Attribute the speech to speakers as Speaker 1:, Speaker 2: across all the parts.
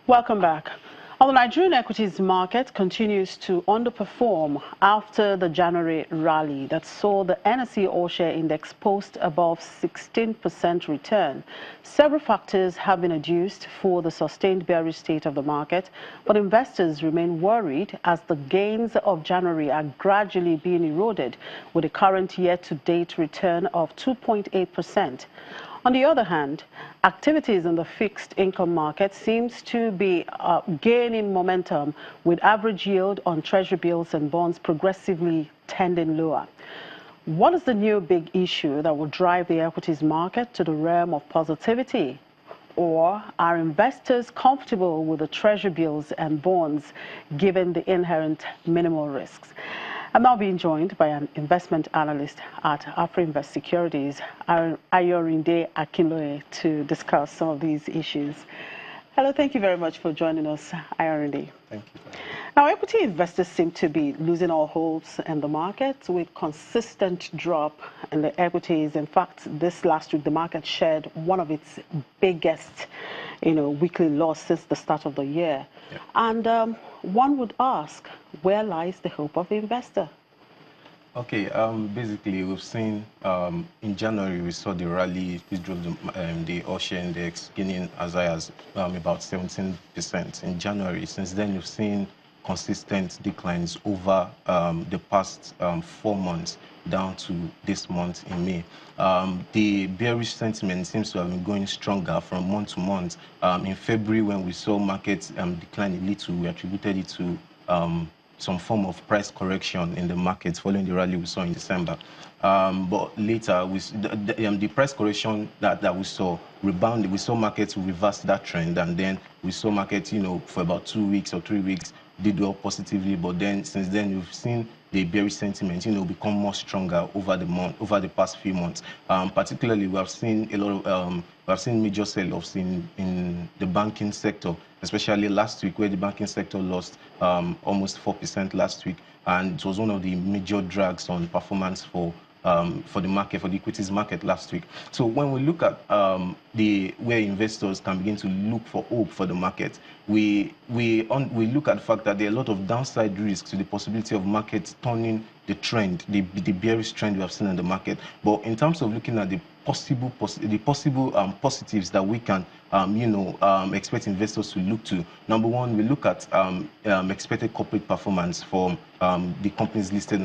Speaker 1: Welcome back. Well, the Nigerian equities market continues to underperform after the January rally that saw the NSE All-Share Index post above 16% return. Several factors have been adduced for the sustained bearish state of the market, but investors remain worried as the gains of January are gradually being eroded with a current year-to-date return of 2.8%. On the other hand, activities in the fixed income market seems to be gaining momentum, with average yield on treasury bills and bonds progressively tending lower. What is the new big issue that will drive the equities market to the realm of positivity? Or are investors comfortable with the treasury bills and bonds given the inherent minimal risks? I'm now being joined by an investment analyst at Afrinvest Securities, Ayorinde Akinloye, to discuss some of these issues. Hello, thank you very much for joining us, Ayorinde.
Speaker 2: Thank you.
Speaker 1: Now, equity investors seem to be losing all hopes in the market with consistent drop in the equities. In fact, this last week, the market shared one of its biggest, weekly loss since the start of the year.
Speaker 2: Yeah.
Speaker 1: And one would ask, where lies the hope of the investor?
Speaker 2: Okay, basically, we've seen in January, we saw the rally, which drove the All-Share Index gaining as high as about 17% in January. Since then, you've seen consistent declines over the past 4 months down to this month in May. The bearish sentiment seems to have been going stronger from month to month. In February, when we saw markets decline a little, we attributed it to some form of price correction in the markets following the rally we saw in December. But later, the price correction that we saw rebounded. We saw markets reverse that trend, and then we saw markets, for about 2 weeks or 3 weeks, did well positively. But then, since then, we've seen the bearish sentiment, become more stronger over the past few months. Particularly, we have seen a lot of major sell-offs in the banking sector, especially last week, where the banking sector lost almost 4% last week, and it was one of the major drags on performance for the market, for the equities market last week. So when we look at where investors can begin to look for hope for the market, we look at the fact that there are a lot of downside risks to the possibility of markets turning the trend, the bearish trend we have seen in the market. But in terms of looking at the possible positives that we can expect investors to look to, number one, we look at expected corporate performance from the companies listed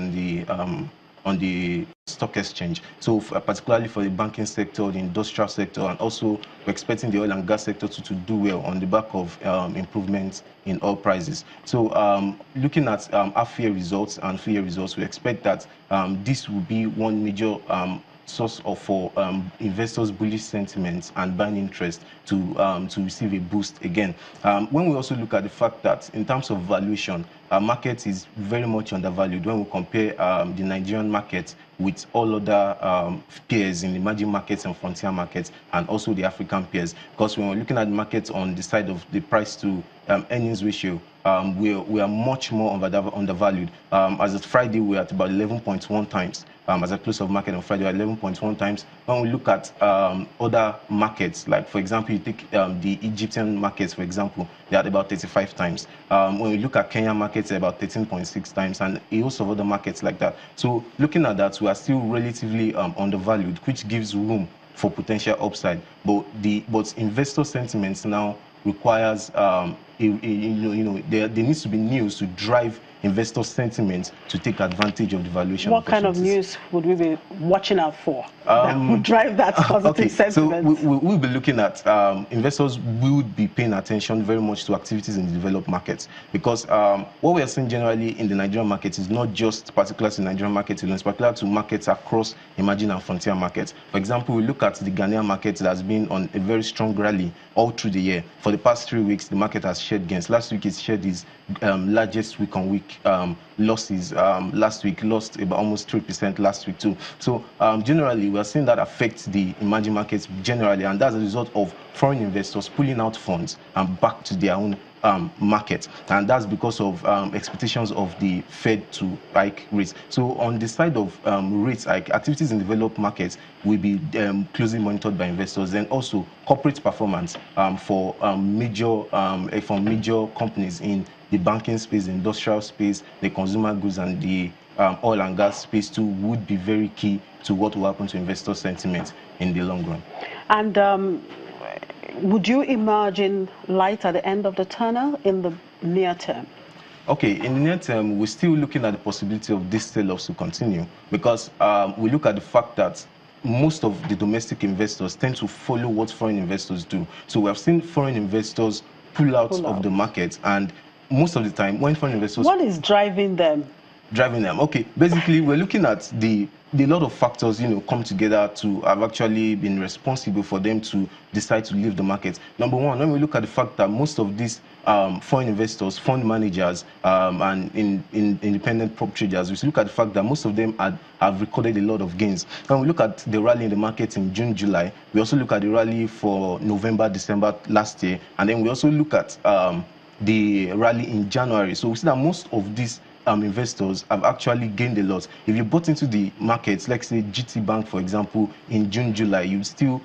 Speaker 2: on the stock exchange. So particularly for the banking sector, the industrial sector, and also we're expecting the oil and gas sector to do well on the back of improvements in oil prices. So looking at half-year results and full-year results, we expect that this will be one major source for investors' bullish sentiments and buying interest to receive a boost again. When we also look at the fact that in terms of valuation, our market is very much undervalued when we compare the Nigerian market with all other peers in emerging markets and frontier markets, and also the African peers. Because when we're looking at the market on the side of the price to earnings ratio, we are much more undervalued. As of Friday, we're at about 11.1 times. As a close of market on Friday, 11.1 times. When we look at other markets, like for example, you take the Egyptian markets, for example, they're at about 35 times. When we look at Kenya markets, they're about 13.6 times, and a host of other markets like that. So looking at that, we are still relatively undervalued, which gives room for potential upside. But investor sentiments now requires there needs to be news to drive investor sentiment to take advantage of the valuation.
Speaker 1: What kind of news would we be watching out for that would drive that positive sentiment?
Speaker 2: So we'll be looking at investors will be paying attention very much to activities in the developed markets, because what we are seeing generally in the Nigerian market is not just particular to Nigerian markets, it's particular to markets across emerging and frontier markets. For example, we look at the Ghanaian market that has been on a very strong rally all through the year. For the past 3 weeks, the market has shared gains. Last week, it shared its largest week-on-week week losses. Last week lost about almost 3% last week too. So generally, we are seeing that affects the emerging markets generally, and that's a result of foreign investors pulling out funds and back to their own market, and that's because of expectations of the Fed to hike rates. So on the side of rates hike, activities in developed markets will be closely monitored by investors, and also corporate performance for major companies in the banking space, the industrial space, the consumer goods, and the oil and gas space too would be very key to what will happen to investor sentiment in the long run. And
Speaker 1: would you imagine light at the end of the tunnel in the near term?
Speaker 2: Okay, in the near term, we're still looking at the possibility of this sell-off to continue, because we look at the fact that most of the domestic investors tend to follow what foreign investors do. So we have seen foreign investors pull out of the market, and most of the time, when foreign investors...
Speaker 1: What is driving them?
Speaker 2: Okay, basically, we're looking at the lot of factors, come together to have actually been responsible for them to decide to leave the market. Number one, when we look at the fact that most of these foreign investors, fund managers, and independent prop traders, we look at the fact that most of them have recorded a lot of gains. When we look at the rally in the market in June, July, we also look at the rally for November, December last year, and then we also look at the rally in January. So we see that most of these investors have actually gained a lot. If you bought into the markets, like say GT Bank, for example, in June, July, you still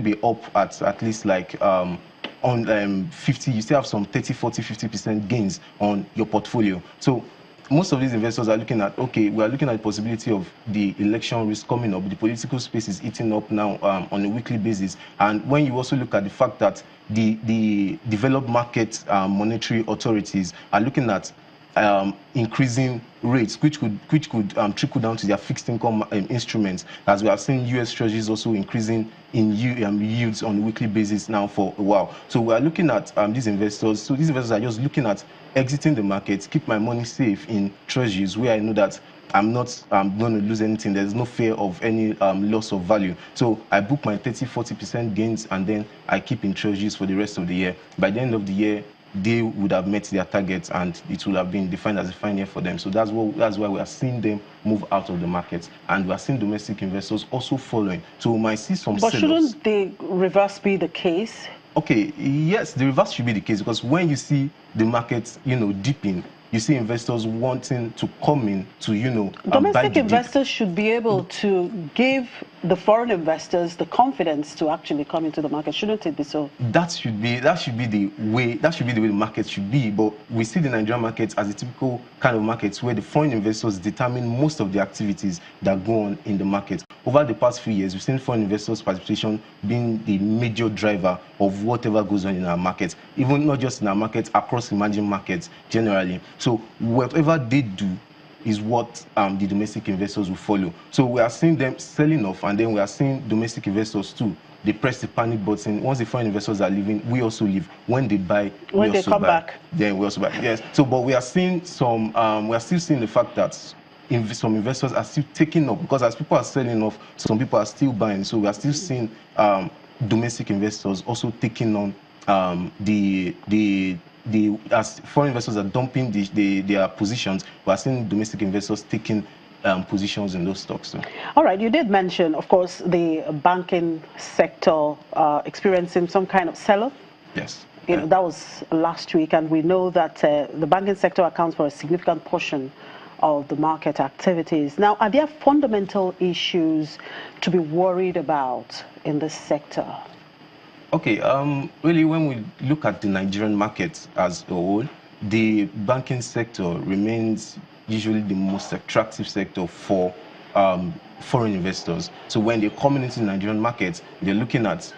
Speaker 2: be up at least like on 50, you still have some 30, 40, 50% gains on your portfolio. So most of these investors are looking at, okay, we are looking at the possibility of the election risk coming up. The political space is eating up now on a weekly basis. And when you also look at the fact that the developed market monetary authorities are looking at increasing rates, which could trickle down to their fixed income instruments, as we have seen U.S. Treasuries also increasing in yields on a weekly basis now for a while. So we are looking at these investors. So these investors are just looking at exiting the market, keep my money safe in Treasuries, where I know that I'm not going to lose anything. There's no fear of any loss of value. So I book my 30-40% gains, and then I keep in Treasuries for the rest of the year. By the end of the year, they would have met their targets, and it would have been defined as a fine year for them. So that's why we are seeing them move out of the market, and we are seeing domestic investors also following. So we might see some
Speaker 1: But shouldn't the reverse be the case?
Speaker 2: Okay, yes, the reverse should be the case, because when you see the market, dipping, you see investors wanting to come in to,
Speaker 1: domestic investors should be able to give the foreign investors the confidence to actually come into the market. Shouldn't it be so? That should be the way the market should be. But we see the Nigerian market as a typical kind of market where the foreign investors determine most of the activities that go on in the market. Over the past few years, we've seen foreign investors' participation being the major driver of whatever goes on in our market, even not just in our market, across emerging markets generally. So whatever they do is what the domestic investors will follow. So we are seeing them selling off, and then we are seeing domestic investors too. They press the panic button. Once the foreign investors are leaving, we also leave. When they buy, when they come back,
Speaker 2: then we also buy. Yes. So, but we are seeing some. We are still seeing the fact that some investors are still taking up, because as people are selling off, some people are still buying. So we are still seeing domestic investors also taking on as foreign investors are dumping their positions, we are seeing domestic investors taking positions in those stocks too. All
Speaker 1: right, you did mention, of course, the banking sector experiencing some kind of sell-off.
Speaker 2: Yes.
Speaker 1: That was last week, and we know that the banking sector accounts for a significant portion of the market activities. Now, are there fundamental issues to be worried about in this sector?
Speaker 2: Okay, really, when we look at the Nigerian market as a whole, the banking sector remains usually the most attractive sector for foreign investors. So when they're coming into the Nigerian market, they're looking at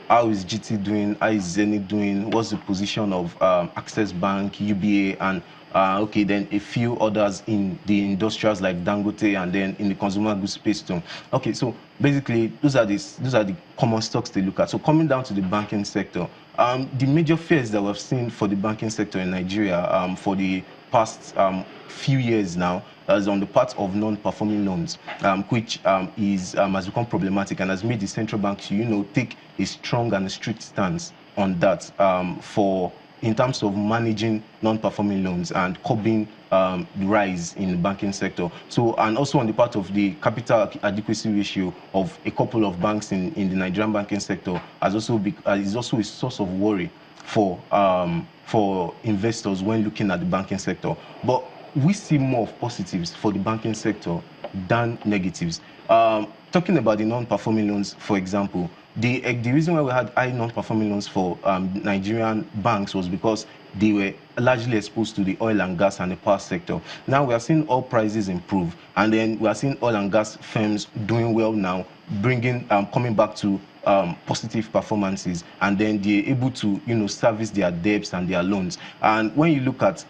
Speaker 2: how is GT doing, how is Zenith doing, what's the position of Access Bank, UBA, and then a few others in the industrials like Dangote, and then in the consumer goods space too. Okay, so basically those are the common stocks they look at. So coming down to the banking sector, the major fears that we've seen for the banking sector in Nigeria for the past few years now is on the part of non-performing loans, which has become problematic and has made the central bank to take a strong and a strict stance on that for in terms of managing non-performing loans and curbing the rise in the banking sector. So, and also on the part of the capital adequacy ratio of a couple of banks in the Nigerian banking sector is also a source of worry for investors when looking at the banking sector. But we see more of positives for the banking sector than negatives. Talking about the non-performing loans, for example, the reason why we had high non-performing loans for Nigerian banks was because they were largely exposed to the oil and gas and the power sector. Now we are seeing oil prices improve, and then we are seeing oil and gas firms doing well now, coming back to positive performances, and then they're able to service their debts and their loans. And when you look at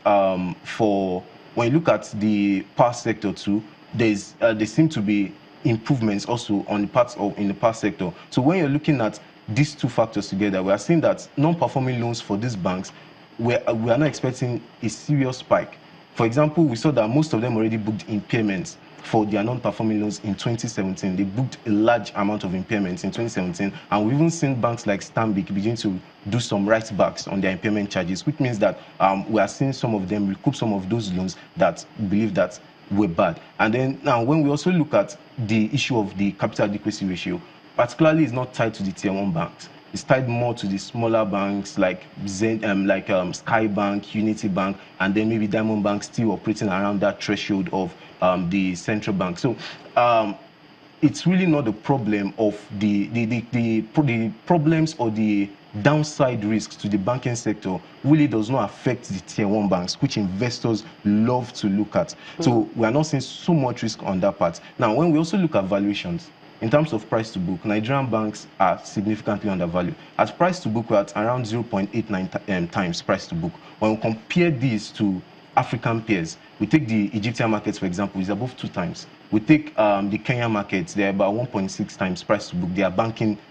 Speaker 2: the power sector too, there seem to be improvements also on the parts of in the power sector. So when you're looking at these two factors together, we are seeing that non-performing loans for these banks, we are not expecting a serious spike. For example, we saw that most of them already booked impairments for their non-performing loans in 2017. They booked a large amount of impairments in 2017, and we've even seen banks like Stanbic begin to do some write-backs on their impairment charges, which means that we are seeing some of them recoup some of those loans that believe that were bad. And then now, when we also look at the issue of the capital adequacy ratio, particularly is not tied to the tier 1 banks. It's tied more to the smaller banks like Sky Bank, Unity Bank, and then maybe Diamond Bank still operating around that threshold of the central bank. So it's really not the problem of the problems or the downside risks to the banking sector really does not affect the tier 1 banks, which investors love to look at. So we are not seeing so much risk on that part. Now, when we also look at valuations, in terms of price to book, Nigerian banks are significantly undervalued. At price to book, we're at around 0.89 times price to book. When we compare these to African peers, we take the Egyptian markets, for example, is above 2 times. We take the Kenyan markets, they're about 1.6 times price to book. They are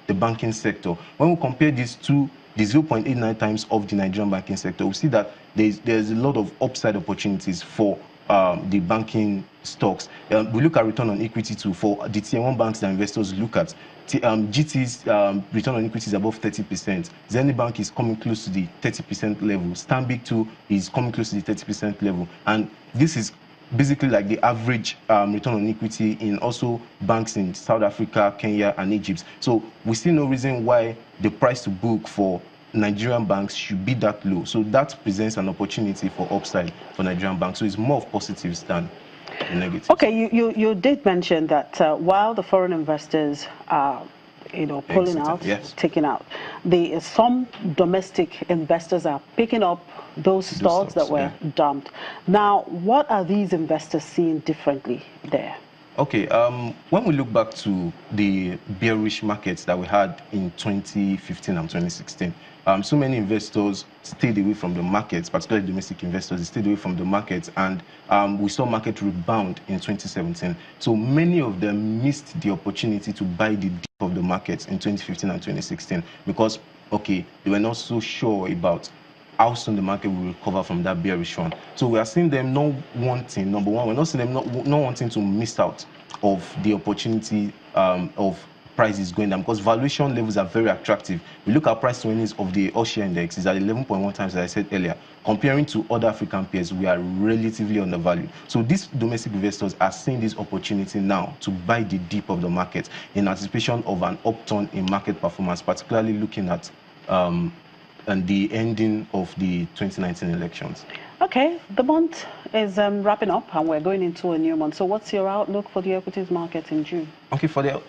Speaker 2: the banking sector. When we compare these to the 0.89 times of the Nigerian banking sector, we see that there's a lot of upside opportunities for the banking stocks. We look at return on equity too for the tier 1 banks that investors look at. GT's return on equity is above 30%. Zenith Bank is coming close to the 30% level. Stanbic too is coming close to the 30% level. And this is basically like the average return on equity in also banks in South Africa, Kenya, and Egypt. So we see no reason why the price to book for Nigerian banks should be that low. So that presents an opportunity for upside for Nigerian banks. So it's more of positives than negatives.
Speaker 1: Okay, you did mention that while the foreign investors are pulling out, yes, taking out, some domestic investors are picking up those stocks that were dumped. Now, what are these investors seeing differently there?
Speaker 2: Okay, when we look back to the bearish markets that we had in 2015 and 2016, so many investors stayed away from the markets, particularly domestic investors, they stayed away from the markets, and we saw market rebound in 2017. So many of them missed the opportunity to buy the dip of the markets in 2015 and 2016 because, okay, they were not so sure about how soon the market will recover from that bearish run. So we are seeing them not wanting, number one, we're not seeing them not wanting to miss out of the opportunity of prices going down because valuation levels are very attractive. We look at price to earnings of the all-share index is at 11.1 times, as I said earlier. Comparing to other African peers, we are relatively undervalued. So these domestic investors are seeing this opportunity now to buy the dip of the market in anticipation of an upturn in market performance, particularly looking at and the ending of the 2019 elections.
Speaker 1: Okay, the month is wrapping up and we're going into a new month. So what's your outlook for the equities market in June?
Speaker 2: Okay, for the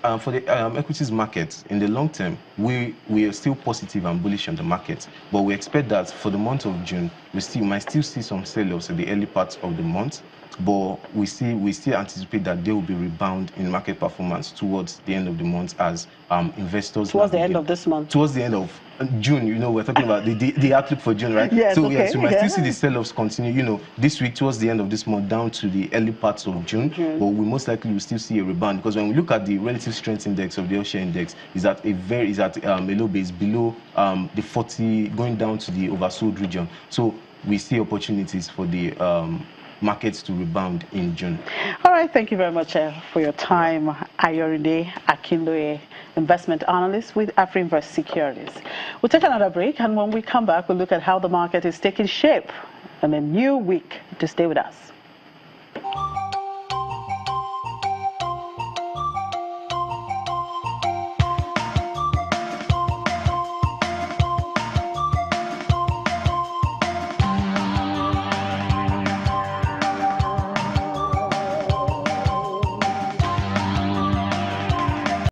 Speaker 2: equities market, in the long term, we are still positive and bullish on the market. But we expect that for the month of June, we might still see some sell-offs in the early parts of the month. But we still anticipate that there will be rebound in market performance towards the end of the month as investors...
Speaker 1: Towards the end of this month?
Speaker 2: Towards the end of June, we're talking about the outlook for June, right?
Speaker 1: Yes,
Speaker 2: so
Speaker 1: okay.
Speaker 2: yes, we might still see the sell-offs continue, this week towards the end of this month down to the early parts of June. But we most likely will still see a rebound because when we look at the relative strength index of the all-share index, is at a low base below the 40, going down to the oversold region. So we see opportunities for the markets to rebound in June.
Speaker 1: All right, thank you very much for your time, Ayorinde Akinloye, investment analyst with Afrinvest Securities. We'll take another break, and when we come back, we'll look at how the market is taking shape in a new week. To stay with us.